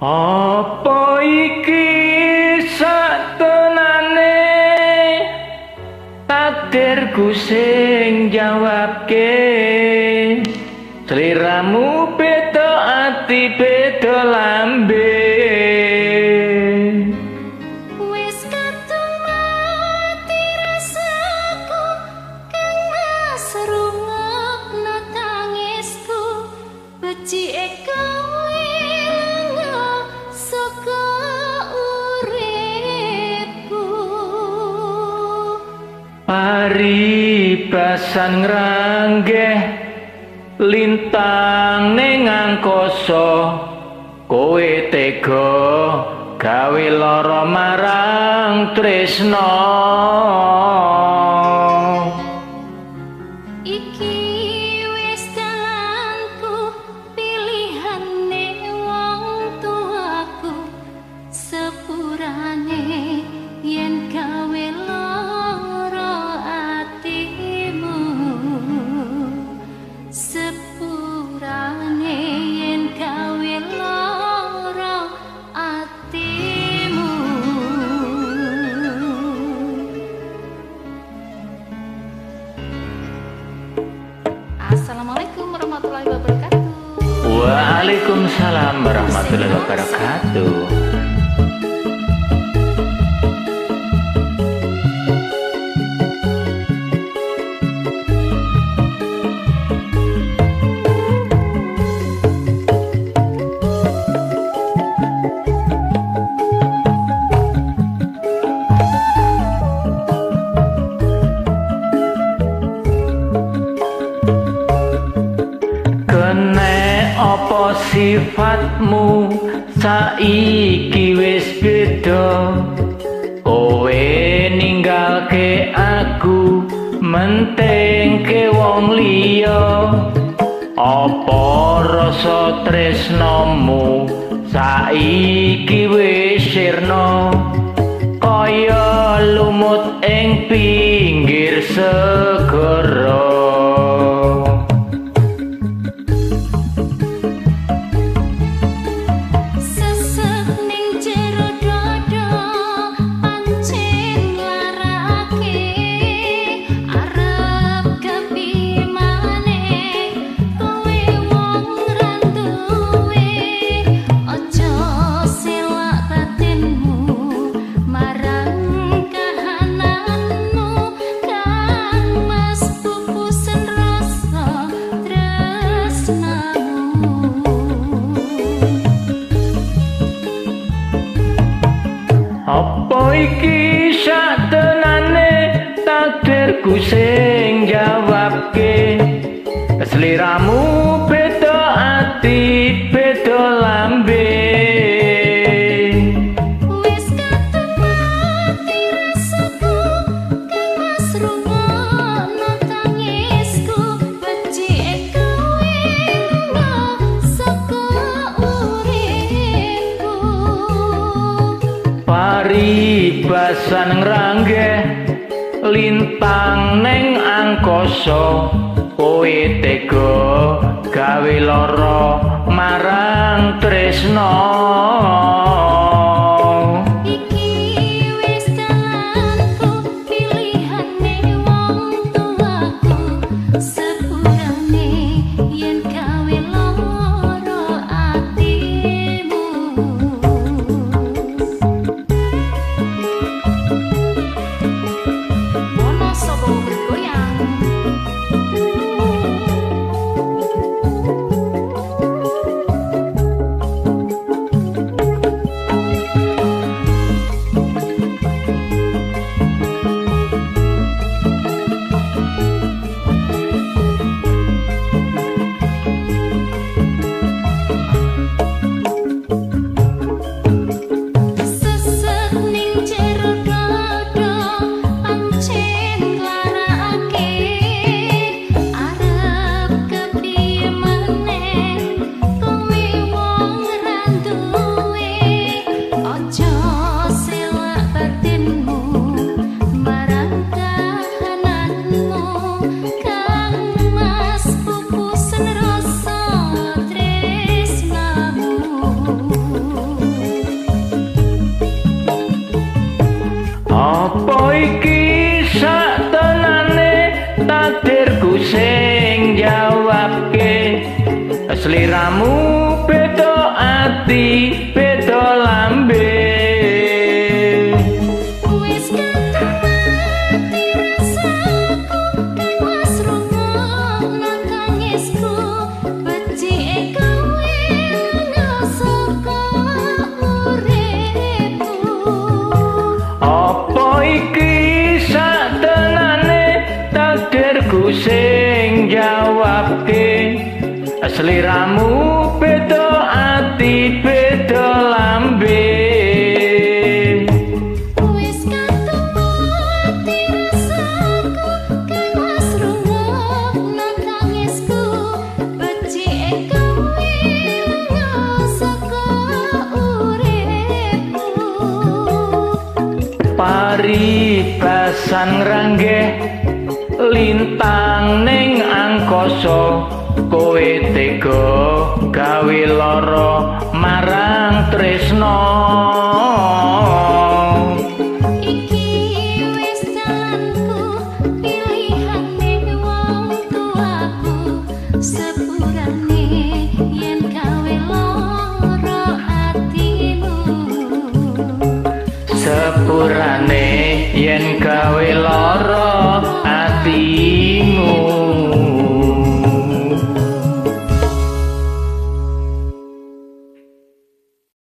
Apa iki satenane takdirku sing jawabke? Sliramu beda ati beda lambe. Wis kadung mati rasaku kena serungokno tangisku becike kowe lunga saka uripku. Paribasan ngranggeh lintang ning angkasa, kowe tega gawe lara marang tresna. Iki wis dalanku, pilihane wong tuaku, sepurane yen gawe lara atimu, sepurane yen gawe lara atimu. Assalamualaikum warahmatullahi wabarakatuh. Waalaikumsalam warahmatullahi wabarakatuh. Kene apa sifatmu saiki wis beda, kowe ninggalke aku mentengke wong liya. Apa rasa tresnamu saiki wis sirna, kaya lumut ing pinggir segara. Sesek ning jero dada pancen nglarake, arep kepiye maneh kowe wong randuwe. Aja selak batinmu marang kahananmu, kang mas pupusen rasa tresnamu. Apa iki satenane takdirku sing jawabke? Sliramu beda ati beda lambe. Wis kadung mati rasaku kang masrungokno tangisku becike kowe lunga saka uripku. Paribasan ngranggeh lintang ning angkasa, kowe tega gawe lara marang tresna. Iki wis dalanku, pilihane wong tuaku, sepurane yen gawe lara atimu. Wonosobo bergoyang. Sliramu beda ati beda lambe Wis katemati rasaku Tewas rungokno tangisku Becike kowe saka uripku apa iki satenane takdirku sing jawabke Sliramu beda ati beda lambe Wis katemati rasaku Tewas rungokno tangisku Becike kowe saka uripku paribasan ngranggeh lintang ning angkasa kowe tega gawe lara marang tresno Iki wis jalanku pilihane wong tuaku sepurane yen gawe lara atimu sepurane yen